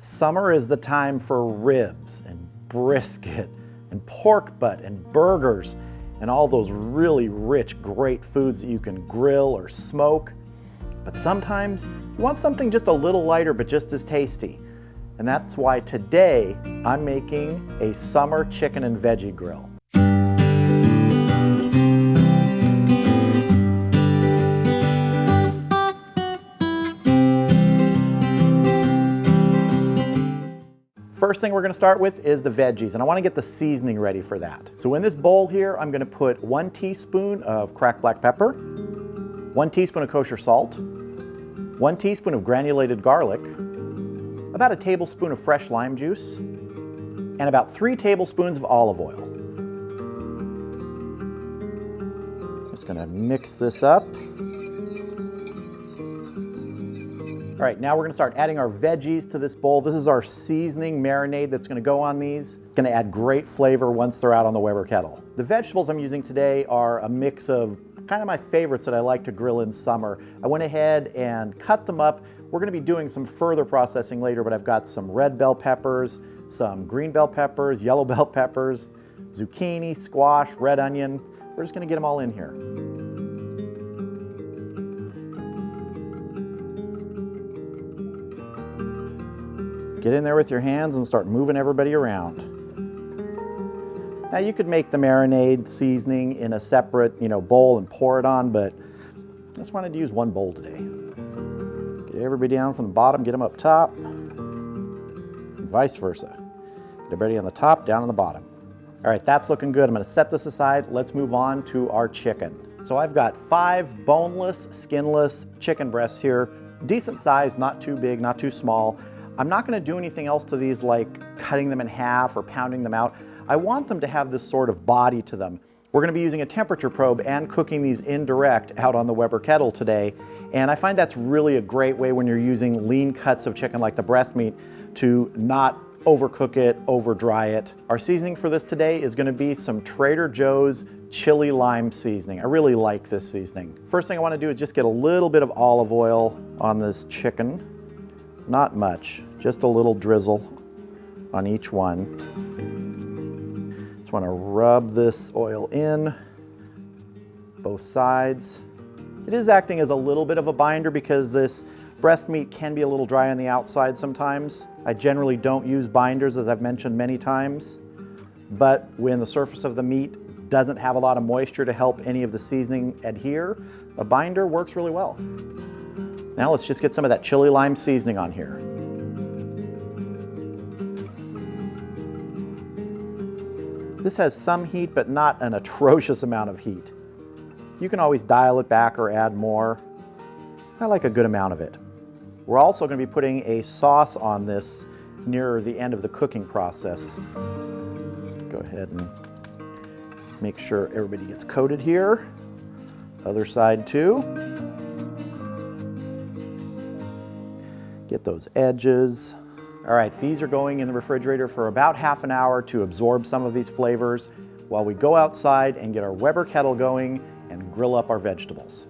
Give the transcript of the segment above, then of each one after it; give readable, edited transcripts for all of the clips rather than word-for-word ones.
Summer is the time for ribs and brisket and pork butt and burgers and all those really rich, great foods that you can grill or smoke. But sometimes you want something just a little lighter but just as tasty. And that's why today I'm making a summer chicken and veggie grill. First thing we're going to start with is the veggies, and I want to get the seasoning ready for that. So in this bowl here, I'm going to put 1 teaspoon of cracked black pepper, 1 teaspoon of kosher salt, 1 teaspoon of granulated garlic, about a tablespoon of fresh lime juice, and about 3 tablespoons of olive oil. Just going to mix this up. All right, now we're going to start adding our veggies to this bowl. This is our seasoning marinade that's going to go on these. It's going to add great flavor once they're out on the Weber kettle. The vegetables I'm using today are a mix of kind of my favorites that I like to grill in summer. I went ahead and cut them up. We're going to be doing some further processing later, but I've got some red bell peppers, some green bell peppers, yellow bell peppers, zucchini, squash, red onion. We're just going to get them all in here. Get in there with your hands and start moving everybody around. Now you could make the marinade seasoning in a separate, bowl and pour it on, but I just wanted to use one bowl today. Get everybody down from the bottom, get them up top, and vice versa. Get everybody on the top, down on the bottom. All right, that's looking good. I'm gonna set this aside. Let's move on to our chicken. So I've got 5 boneless, skinless chicken breasts here. Decent size, not too big, not too small. I'm not going to do anything else to these like cutting them in half or pounding them out. I want them to have this sort of body to them. We're going to be using a temperature probe and cooking these indirect out on the Weber kettle today. And I find that's really a great way when you're using lean cuts of chicken like the breast meat to not overcook it, over dry it. Our seasoning for this today is going to be some Trader Joe's chili lime seasoning. I really like this seasoning. First thing I want to do is just get a little bit of olive oil on this chicken. Not much, just a little drizzle on each one. Just want to rub this oil in, both sides. It is acting as a little bit of a binder because this breast meat can be a little dry on the outside sometimes. I generally don't use binders, as I've mentioned many times, but when the surface of the meat doesn't have a lot of moisture to help any of the seasoning adhere, a binder works really well. Now let's just get some of that chili lime seasoning on here. This has some heat, but not an atrocious amount of heat. You can always dial it back or add more. I like a good amount of it. We're also going to be putting a sauce on this near the end of the cooking process. Go ahead and make sure everybody gets coated here. Other side too. Get those edges. All right, these are going in the refrigerator for about half an hour to absorb some of these flavors while we go outside and get our Weber kettle going and grill up our vegetables.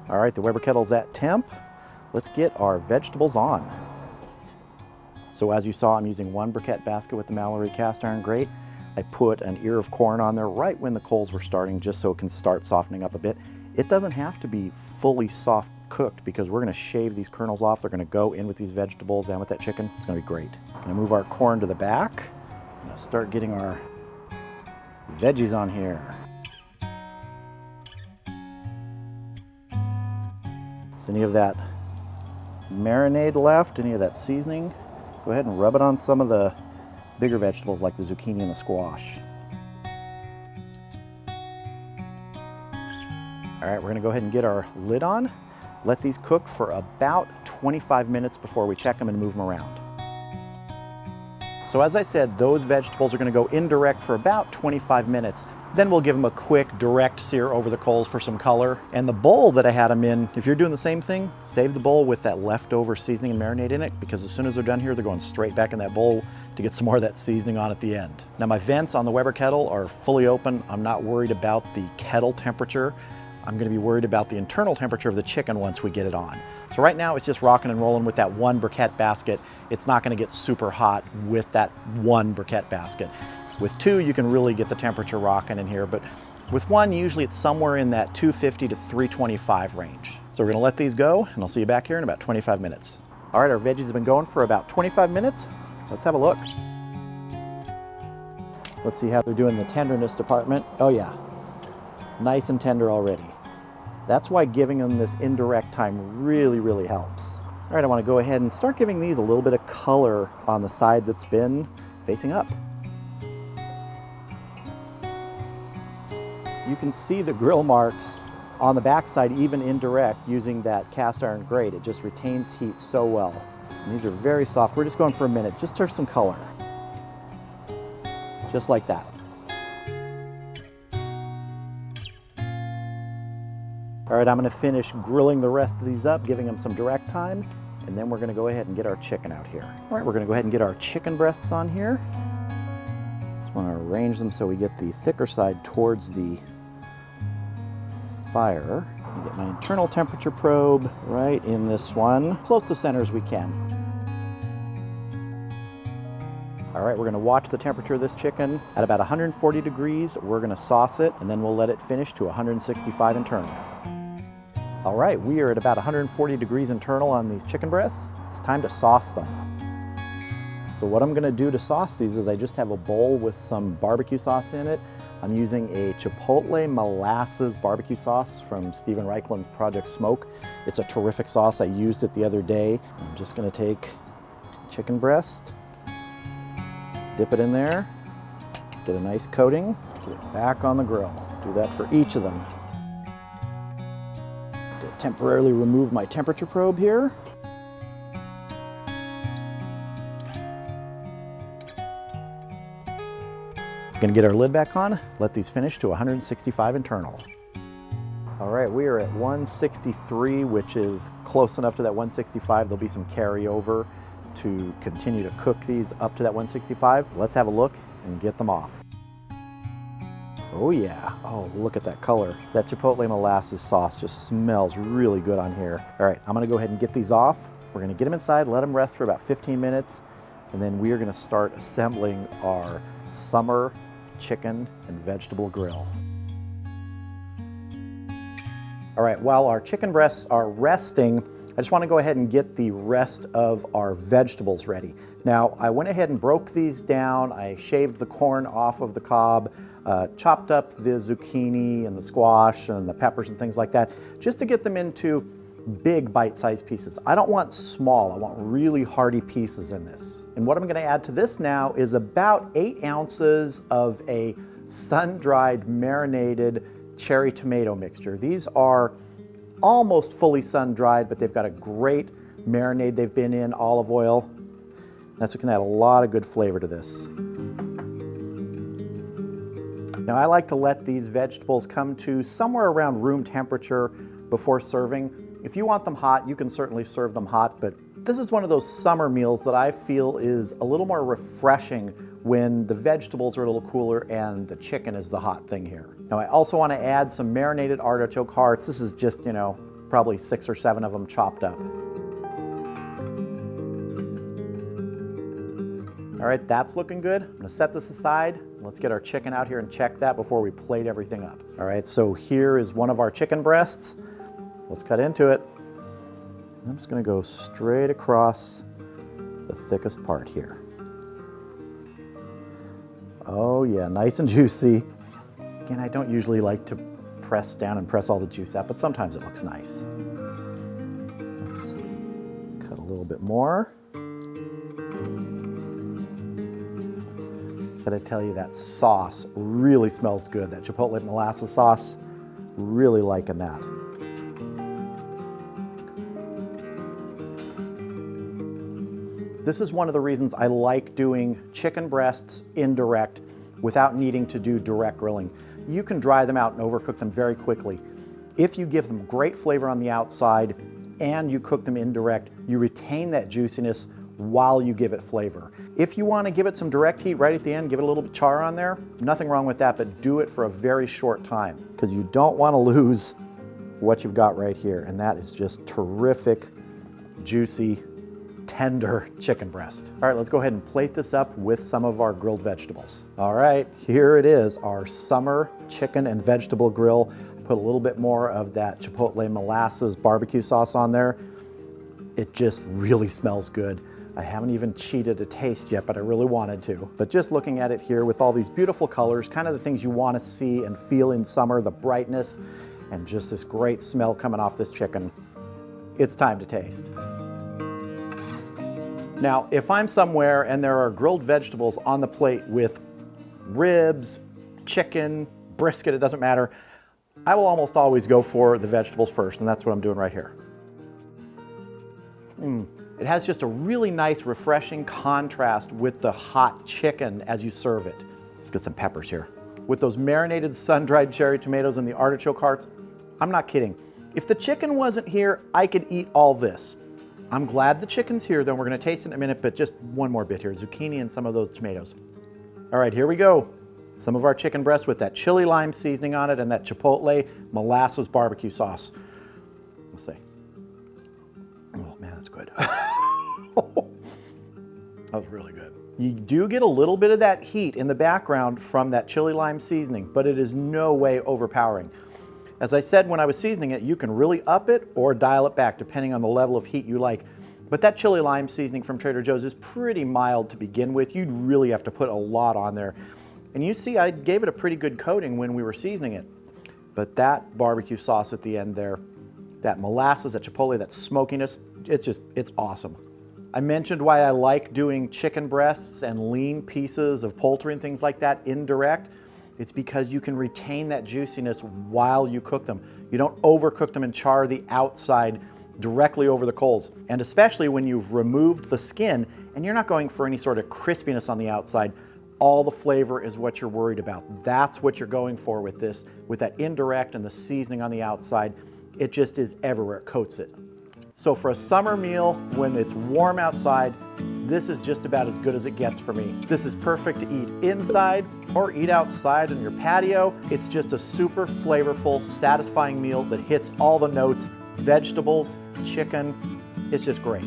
All right, the Weber kettle's at temp. Let's get our vegetables on. So as you saw, I'm using 1 briquette basket with the Mallory cast iron grate. I put an ear of corn on there right when the coals were starting, just so it can start softening up a bit. It doesn't have to be fully soft cooked because we're gonna shave these kernels off. They're gonna go in with these vegetables and with that chicken. It's gonna be great. I'm gonna move our corn to the back. I'm gonna start getting our veggies on here. Is any of that marinade left, any of that seasoning? Go ahead and rub it on some of the bigger vegetables like the zucchini and the squash. All right, we're gonna go ahead and get our lid on. Let these cook for about 25 minutes before we check them and move them around. So as I said, those vegetables are gonna go indirect for about 25 minutes. Then we'll give them a quick direct sear over the coals for some color. And the bowl that I had them in, if you're doing the same thing, save the bowl with that leftover seasoning and marinade in it, because as soon as they're done here, they're going straight back in that bowl to get some more of that seasoning on at the end. Now my vents on the Weber kettle are fully open. I'm not worried about the kettle temperature. I'm gonna be worried about the internal temperature of the chicken once we get it on. So right now it's just rocking and rolling with that one briquette basket. It's not gonna get super hot with that one briquette basket. With two, you can really get the temperature rocking in here, but with one, usually it's somewhere in that 250 to 325 range. So we're gonna let these go, and I'll see you back here in about 25 minutes. All right, our veggies have been going for about 25 minutes. Let's have a look. Let's see how they're doing in the tenderness department. Oh yeah, nice and tender already. That's why giving them this indirect time really, really helps. All right, I wanna go ahead and start giving these a little bit of color on the side that's been facing up. You can see the grill marks on the backside, even indirect, using that cast iron grate. It just retains heat so well. And these are very soft. We're just going for a minute, just for some color. Just like that. All right, I'm gonna finish grilling the rest of these up, giving them some direct time, and then we're gonna go ahead and get our chicken out here. All right, we're gonna go ahead and get our chicken breasts on here. Just wanna arrange them so we get the thicker side towards the fire. Get my internal temperature probe right in this one, close to center as we can. All right, we're gonna watch the temperature of this chicken at about 140 degrees. We're gonna sauce it, and then we'll let it finish to 165 internal. All right, we are at about 140 degrees internal on these chicken breasts. It's time to sauce them. So what I'm gonna do to sauce these is I just have a bowl with some barbecue sauce in it. I'm using a Chipotle molasses barbecue sauce from Steven Reichlin's Project Smoke. It's a terrific sauce. I used it the other day. I'm just gonna take chicken breast, dip it in there, get a nice coating, get it back on the grill. Do that for each of them. To temporarily remove my temperature probe here. Gonna get our lid back on, let these finish to 165 internal. All right, we are at 163, which is close enough to that 165. There'll be some carryover to continue to cook these up to that 165. Let's have a look and get them off. Oh yeah, oh look at that color. That Chipotle molasses sauce just smells really good on here. All right, I'm gonna go ahead and get these off. We're gonna get them inside, let them rest for about 15 minutes, and then we are gonna start assembling our summer chicken and vegetable grill. All right, while our chicken breasts are resting, I just want to go ahead and get the rest of our vegetables ready. Now, I went ahead and broke these down. I shaved the corn off of the cob, chopped up the zucchini and the squash and the peppers and things like that, just to get them into big bite-sized pieces. I don't want small, I want really hearty pieces in this. And what I'm gonna add to this now is about 8 ounces of a sun-dried marinated cherry tomato mixture. These are almost fully sun-dried, but they've got a great marinade they've been in, olive oil. That's gonna add a lot of good flavor to this. Now I like to let these vegetables come to somewhere around room temperature before serving. If you want them hot, you can certainly serve them hot, but this is one of those summer meals that I feel is a little more refreshing when the vegetables are a little cooler and the chicken is the hot thing here. Now I also want to add some marinated artichoke hearts. This is just, you know, probably 6 or 7 of them chopped up. All right, that's looking good. I'm gonna set this aside. Let's get our chicken out here and check that before we plate everything up. All right, so here is one of our chicken breasts. Let's cut into it. I'm just gonna go straight across the thickest part here. Oh yeah, nice and juicy. Again, I don't usually like to press down and press all the juice out, but sometimes it looks nice. Let's cut a little bit more. Gotta tell you, that sauce really smells good. That Chipotle molasses sauce, really liking that. This is one of the reasons I like doing chicken breasts indirect without needing to do direct grilling. you can dry them out and overcook them very quickly. If you give them great flavor on the outside and you cook them indirect, you retain that juiciness while you give it flavor. If you want to give it some direct heat right at the end, give it a little bit char on there, nothing wrong with that, but do it for a very short time because you don't want to lose what you've got right here. And that is just terrific, juicy, tender chicken breast. All right, let's go ahead and plate this up with some of our grilled vegetables. All right, here it is, our summer chicken and vegetable grill. Put a little bit more of that chipotle molasses barbecue sauce on there. It just really smells good. I haven't even cheated a taste yet, but I really wanted to. But just looking at it here with all these beautiful colors, kind of the things you want to see and feel in summer, the brightness, and just this great smell coming off this chicken, it's time to taste. Now, if I'm somewhere and there are grilled vegetables on the plate with ribs, chicken, brisket, it doesn't matter, I will almost always go for the vegetables first, and that's what I'm doing right here. It has just a really nice, refreshing contrast with the hot chicken as you serve it. Let's get some peppers here. With those marinated sun-dried cherry tomatoes and the artichoke hearts, I'm not kidding. If the chicken wasn't here, I could eat all this. I'm glad the chicken's here, though. We're gonna taste it in a minute, but just one more bit here. Zucchini and some of those tomatoes. All right, here we go. Some of our chicken breast with that chili lime seasoning on it and that chipotle molasses barbecue sauce. Let's see. Oh man, that's good. That was really good. You do get a little bit of that heat in the background from that chili lime seasoning, but it is no way overpowering. As I said when I was seasoning it, you can really up it or dial it back depending on the level of heat you like. But that chili lime seasoning from Trader Joe's is pretty mild to begin with. You'd really have to put a lot on there. And you see, I gave it a pretty good coating when we were seasoning it. But that barbecue sauce at the end there, that molasses, that chipotle, that smokiness, it's awesome. I mentioned why I like doing chicken breasts and lean pieces of poultry and things like that indirect. It's because you can retain that juiciness while you cook them. You don't overcook them and char the outside directly over the coals. And especially when you've removed the skin and you're not going for any sort of crispiness on the outside, all the flavor is what you're worried about. That's what you're going for with this, with that indirect and the seasoning on the outside. It just is everywhere, it coats it. So for a summer meal, when it's warm outside, this is just about as good as it gets for me. This is perfect to eat inside or eat outside on your patio. It's just a super flavorful, satisfying meal that hits all the notes, vegetables, chicken. It's just great.